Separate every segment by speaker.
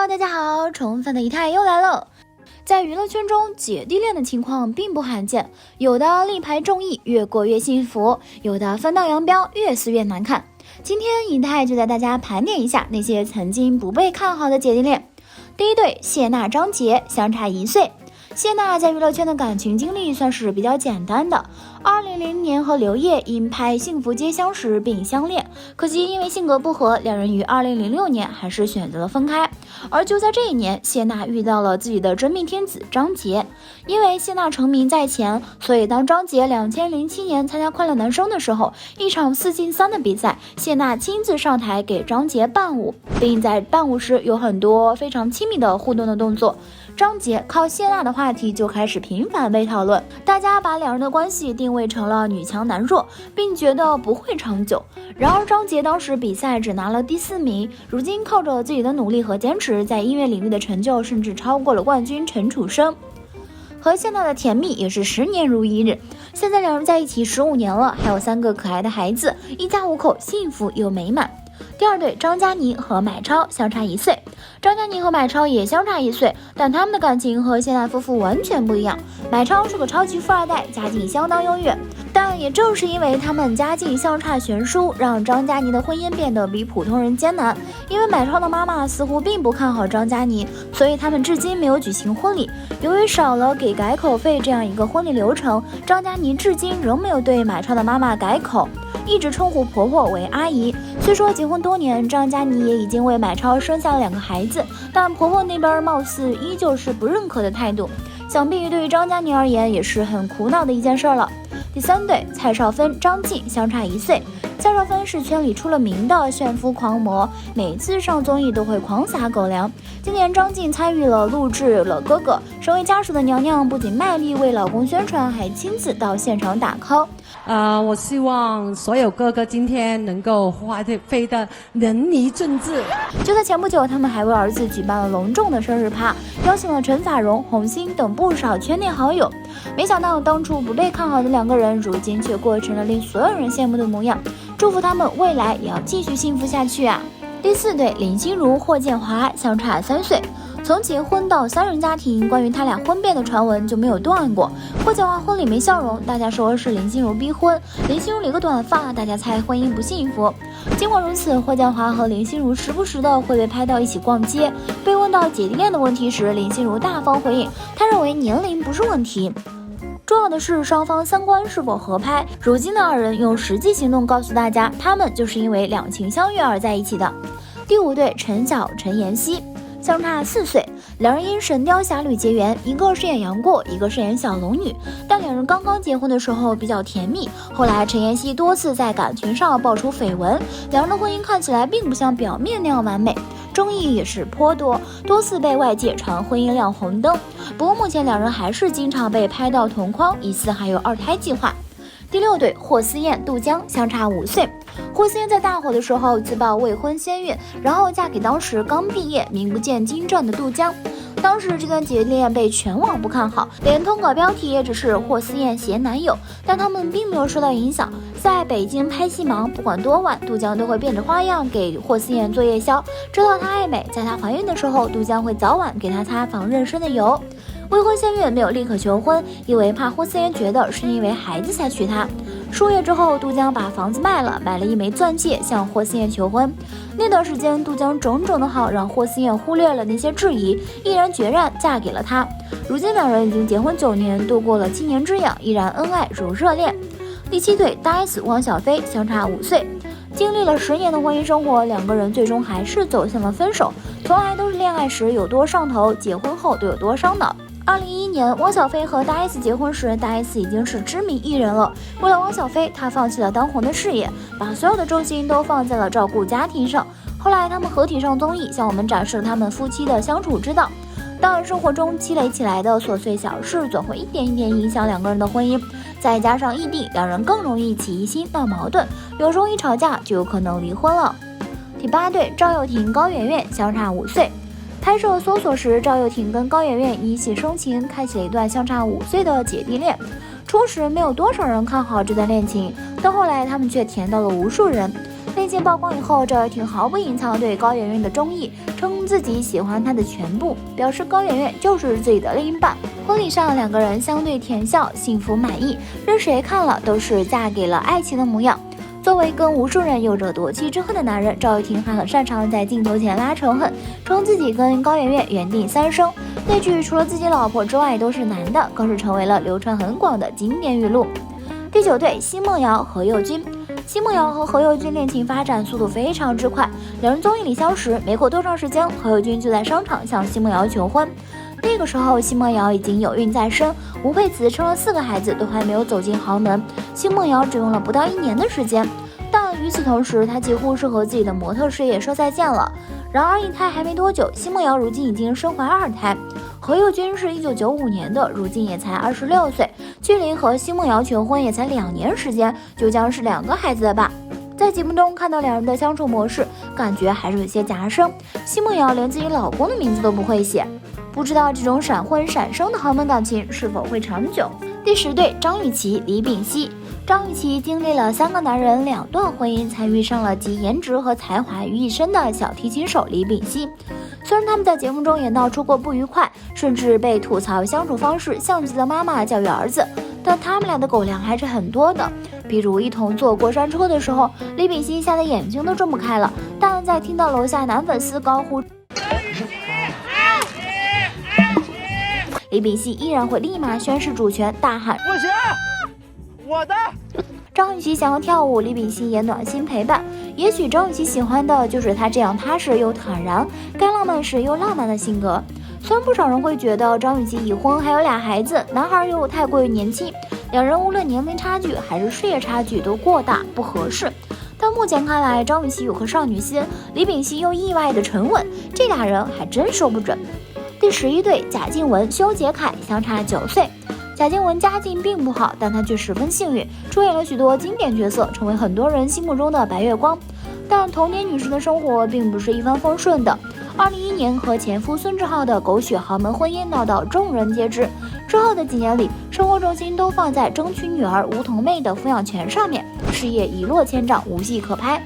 Speaker 1: 大家好，宠粉的姨太又来了。在娱乐圈中，姐弟恋的情况并不罕见，有的力排众议，越过越幸福，有的分道扬镳，越撕越难看。今天姨太就带大家盘点一下那些曾经不被看好的姐弟恋。第一对，谢娜张杰，相差1岁。谢娜在娱乐圈的感情经历算是比较简单的，2000年和刘烨因拍《幸福街》相识并相恋，可惜因为性格不合，两人于2006年还是选择了分开。而就在这一年，谢娜遇到了自己的真命天子张杰。因为谢娜成名在前，所以当张杰2007年参加《快乐男声》的时候，一场4进3的比赛，谢娜亲自上台给张杰伴舞，并在伴舞时有很多非常亲密的互动的动作。张杰靠谢娜的话题就开始频繁被讨论，大家把两人的关系定位成了女强男弱，并觉得不会长久。然而张杰当时比赛只拿了第4名，如今靠着自己的努力和坚持，在音乐领域的成就甚至超过了冠军陈楚生。和谢娜的甜蜜也是10年如一日，现在两人在一起15年了，还有3个可爱的孩子，一家5口幸福又美满。第二对，张嘉倪和买超，相差1岁。张嘉倪和买超也相差1岁，但他们的感情和谢娜夫妇完全不一样。买超是个超级富二代，家境相当优越，但也正是因为他们家境相差悬殊，让张嘉倪的婚姻变得比普通人艰难。因为买超的妈妈似乎并不看好张嘉倪，所以他们至今没有举行婚礼。由于少了给改口费这样一个婚礼流程，张嘉倪至今仍没有对买超的妈妈改口，一直称呼婆婆为阿姨。虽说结婚多年，张嘉倪也已经为买超生下了2个孩子，但婆婆那边貌似依旧是不认可的态度，想必对于张嘉倪而言也是很苦恼的一件事了。第三对，蔡少芬、张晋，相差1岁。蔡少芬是圈里出了名的炫夫狂魔，每次上综艺都会狂撒狗粮。今年张晋参与了录制了哥哥，身为家属的娘娘不仅卖力为老公宣传，还亲自到现场打 call。
Speaker 2: 我希望所有哥哥今天能够飞得淋漓尽致。
Speaker 1: 就在前不久，他们还为儿子举办了隆重的生日趴，邀请了陈法蓉、红星等不少圈内好友。没想到当初不被看好的2个人，如今却过成了令所有人羡慕的模样。祝福他们未来也要继续幸福下去啊！第4对，林心如、霍建华，相差3岁。从结婚到3人家庭，关于他俩婚变的传闻就没有断过。霍建华婚礼没笑容，大家说是林心如逼婚；林心如理个短发，大家猜婚姻不幸福。尽管如此，霍建华和林心如时不时的会被拍到一起逛街。被问到姐弟恋的问题时，林心如大方回应，他认为年龄不是问题，重要的是双方3观是否合拍。如今的2人用实际行动告诉大家，他们就是因为两情相悦而在一起的。第5对，陈晓、陈妍希，相差4岁。两人因《神雕侠侣》结缘，一个饰演杨过，一个饰演小龙女。但两人刚刚结婚的时候比较甜蜜，后来陈妍希多次在感情上爆出绯闻，两人的婚姻看起来并不像表面那样完美，争议也是颇多，多次被外界传婚姻亮红灯。不过目前两人还是经常被拍到同框，疑似还有2胎计划。第6对，霍思燕、杜江，相差5岁。霍思燕在大火的时候自曝未婚先孕，然后嫁给当时刚毕业、名不见经传的杜江。当时这段姐弟恋被全网不看好，连通稿标题也只是霍思燕携男友，但他们并没有受到影响。在北京拍戏忙，不管多晚，杜江都会变着花样给霍思燕做夜宵，知道她爱美。在她怀孕的时候，杜江会早晚给她擦防妊娠的油。未婚先孕没有立刻求婚，因为怕霍思燕觉得是因为孩子才娶她。数月之后，杜江把房子卖了，买了一枚钻戒向霍思燕求婚。那段时间，杜江种种的好让霍思燕忽略了那些质疑，毅然决然嫁给了他。如今两人已经结婚9年，度过了7年之痒，依然恩爱如热恋。第7对，大 S 汪小菲，相差5岁。经历了10年的婚姻生活，两个人最终还是走向了分手。从来都是恋爱时有多上头，结婚后都有多伤脑。2011年，汪小菲和大 S 结婚时，大 S 已经是知名艺人了。为了汪小菲，他放弃了当红的事业，把所有的重心都放在了照顾家庭上。后来他们合体上综艺，向我们展示了他们夫妻的相处之道。当然，生活中积累起来的琐碎小事，总会一点一点影响两个人的婚姻。再加上异地，两人更容易起疑心、闹矛盾，有时候一吵架就有可能离婚了。第8对，赵又廷、高圆圆，相差5岁。拍摄《搜索》时，赵又廷跟高圆圆一起生情，开启了一段相差5岁的姐弟恋。初时没有多少人看好这段恋情，但后来他们却甜到了无数人。恋情曝光以后，赵又廷毫不隐藏对高圆圆的中意，称自己喜欢她的全部，表示高圆圆就是自己的另一半。婚礼上，两个人相对甜笑，幸福满意，任谁看了都是嫁给了爱情的模样。作为跟无数人有着夺妻之恨的男人，赵又廷还很擅长在镜头前拉仇恨，称自己跟高圆圆缘定三生。那句除了自己老婆之外都是男的，更是成为了流传很广的经典语录。第9对，奚梦瑶、何猷君。奚梦瑶和何猷君恋情发展速度非常之快，两人综艺里相识，没过多长时间，何猷君就在商场向奚梦瑶求婚。那个时候，奚梦瑶已经有孕在身，吴佩慈生了4个孩子，都还没有走进豪门，奚梦瑶只用了不到1年的时间。但与此同时，她几乎是和自己的模特事业说再见了。然而一胎还没多久，奚梦瑶如今已经身怀2胎。何猷君是1995年的，如今也才26岁，距离和奚梦瑶求婚也才2年时间，就将是2个孩子的爸。在节目中看到两人的相处模式，感觉还是有些夹生。奚梦瑶连自己老公的名字都不会写，不知道这种闪婚闪生的豪门感情是否会长久。第10对，张雨绮、李秉锡。张雨绮经历了3个男人2段婚姻，才遇上了集颜值和才华于一身的小提琴手李秉锡。虽然他们在节目中也闹出过不愉快，甚至被吐槽相处方式像极了妈妈教育儿子，但他们俩的狗粮还是很多的。比如一同坐过山车的时候，李秉锡吓得眼睛都睁不开了，但在听到楼下男粉丝高呼李秉锡依然会立马宣示主权，大喊
Speaker 3: 不行，我的。
Speaker 1: 张雨绮想要跳舞，李秉锡也暖心陪伴。也许张雨绮喜欢的就是他这样踏实又坦然，该浪漫时又浪漫的性格。虽然不少人会觉得张雨绮已婚还有2孩子，男孩又太过于年轻，两人无论年龄差距还是事业差距都过大不合适。但目前看来，张雨绮有颗少女心，李秉锡又意外的沉稳，这俩人还真说不准。第11对，贾静雯、修杰楷，相差9岁。贾静雯家境并不好，但她却十分幸运，出演了许多经典角色，成为很多人心目中的白月光。但童年女士的生活并不是一帆风顺的。2011年和前夫孙志浩的狗血豪门婚姻闹到众人皆知，之后的几年里，生活重心都放在争取女儿梧桐妹的抚养权上面，事业一落千丈，无戏可拍。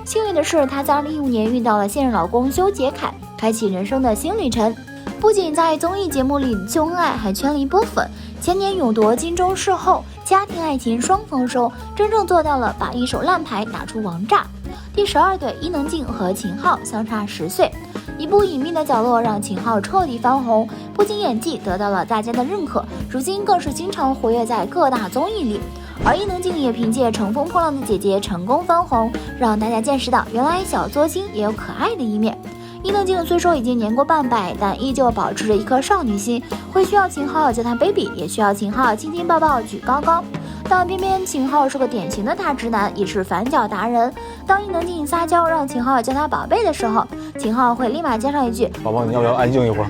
Speaker 1: 幸运的是，她在2015年遇到了现任老公修杰楷，开启人生的新旅程。不仅在综艺节目里秀恩爱，还圈了一波粉。前年勇夺金钟视后，家庭爱情双丰收，真正做到了把一手烂牌打出王炸。第12对，伊能静和秦昊，相差10岁。一部隐秘的角落让秦昊彻底翻红，不仅演技得到了大家的认可，如今更是经常活跃在各大综艺里。而伊能静也凭借《乘风破浪的姐姐》成功翻红，让大家见识到原来小作精也有可爱的一面。伊能静虽说已经年过半百，但依旧保持着一颗少女心，会需要秦昊叫她 baby， 也需要秦昊亲亲抱抱举高高。但偏偏秦昊是个典型的大直男，也是反脚达人。当伊能静撒娇让秦昊叫她宝贝的时候，秦昊会立马加上一句
Speaker 3: 宝宝，你要不要安静一会儿？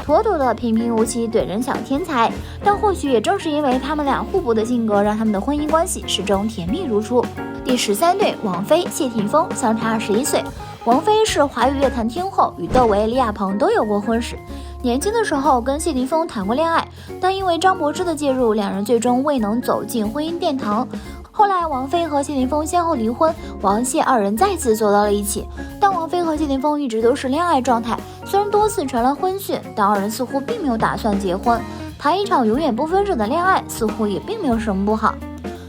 Speaker 1: 妥妥的平平无奇怼人小天才。但或许也正是因为他们俩互补的性格，让他们的婚姻关系始终甜蜜如初。第13对，王菲、谢霆锋，相差11岁。王菲是华语乐坛天后，与窦唯、李亚鹏都有过婚史。年轻的时候跟谢霆锋谈过恋爱，但因为张柏芝的介入，两人最终未能走进婚姻殿堂。后来王菲和谢霆锋先后离婚，王谢2人再次走到了一起。但王菲和谢霆锋一直都是恋爱状态，虽然多次传来婚讯，但2人似乎并没有打算结婚。谈一场永远不分手的恋爱，似乎也并没有什么不好。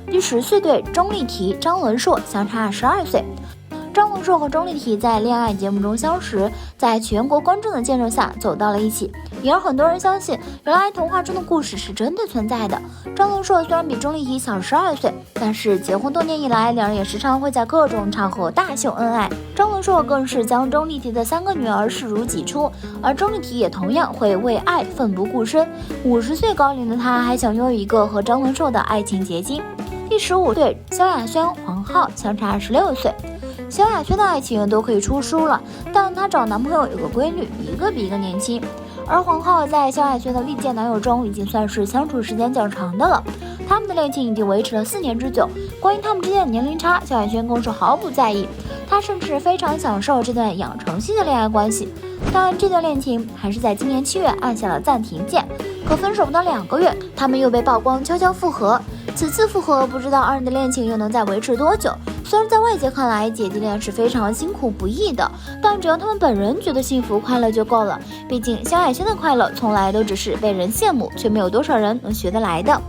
Speaker 1: 第14对，钟丽缇、张伦硕，相差12岁。张伦硕和钟丽缇在恋爱节目中相识，在全国观众的见证下走到了一起，也让很多人相信原来童话中的故事是真的存在的。张伦硕虽然比钟丽缇小12岁，但是结婚多年以来，两人也时常会在各种场合大秀恩爱。张伦硕更是将钟丽缇的3个女儿视如己出，而钟丽缇也同样会为爱奋不顾身。50岁高龄的她还想拥有一个和张伦硕的爱情结晶。第15对，萧亚轩、黄浩，相差16岁。萧亚轩的爱情都可以出书了，但她找男朋友有个规律，一个比一个年轻。而黄浩在萧亚轩的历届男友中已经算是相处时间较长的了，他们的恋情已经维持了4年之久。关于他们之间的年龄差，萧亚轩更是毫不在意，他甚至非常享受这段养成系的恋爱关系。但这段恋情还是在今年7月按下了暂停键，可分手不到2个月，他们又被曝光悄悄复合。此次复合，不知道2人的恋情又能再维持多久。虽然在外界看来姐弟恋是非常辛苦不易的，但只要他们本人觉得幸福快乐就够了。毕竟萧亚轩的快乐从来都只是被人羡慕，却没有多少人能学得来的。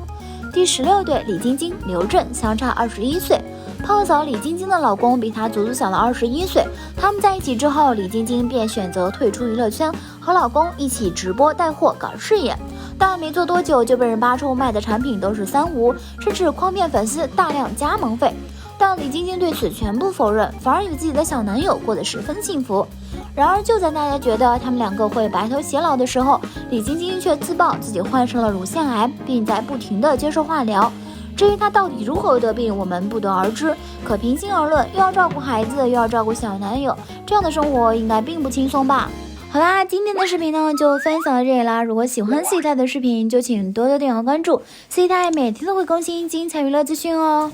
Speaker 1: 第16对，李晶晶、刘震相差21岁。泡澡李晶晶的老公比她足足小了21岁。他们在一起之后，李晶晶便选择退出娱乐圈，和老公一起直播带货搞事业。但没做多久就被人扒出卖的产品都是三无，甚至诓骗粉丝大量加盟费。但李晶晶对此全部否认，反而与自己的小男友过得十分幸福。然而就在大家觉得他们两个会白头偕老的时候，李晶晶却自曝自己患上了乳腺癌，并在不停地接受化疗。至于她到底如何得病，我们不得而知。可平心而论，又要照顾孩子，又要照顾小男友，这样的生活应该并不轻松吧。好啦，今天的视频呢就分享到这里啦。如果喜欢C台的视频，就请多多点个关注，C台每天都会更新精彩娱乐资讯哦。